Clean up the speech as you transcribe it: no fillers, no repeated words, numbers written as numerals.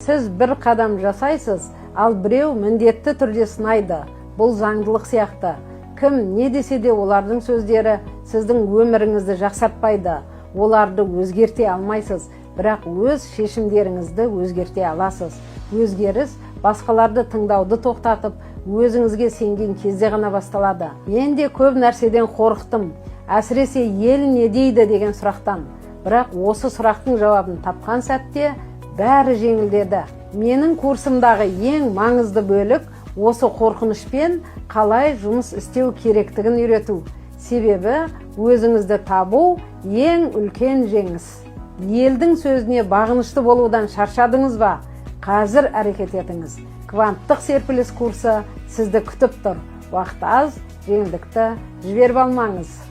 Сіз бір қадам жасайсыз, ал біреу міндетті түрде сынайды. Бұл заңдылық сияқты. Кім не десе де олардың сөздері сіздің өміріңізді жақсартпайды. Оларды өзгерте алмайсыз, бірақ өз шешімдеріңізді өзгерте аласыз. Өзгеріс басқаларды тыңдауды тоқтатып, өзіңізге сенген кезде ғана басталады. Мен де көп нәрседен қорықтым, әсіресе ел не дейді деген сұрақтан. Бірақ осы сұрақтың жауабын тапқан сәтте бәрі жеңілдеді. Менің курсымдағы ең маңызды бөлік осы қорқынышпен қалай жұмыс істеу керектігін үйрету. Себебі өзіңізді табу ең үлкен жеңіс. Елдің сөзіне бағынышты болудан шаршадыңыз ба? Қазір әрекет етіңіз. Кванттық серпіліс курсы сізді күтіп тұр. Уақыт аз, жеңілдікті жіберіп алмаңыз.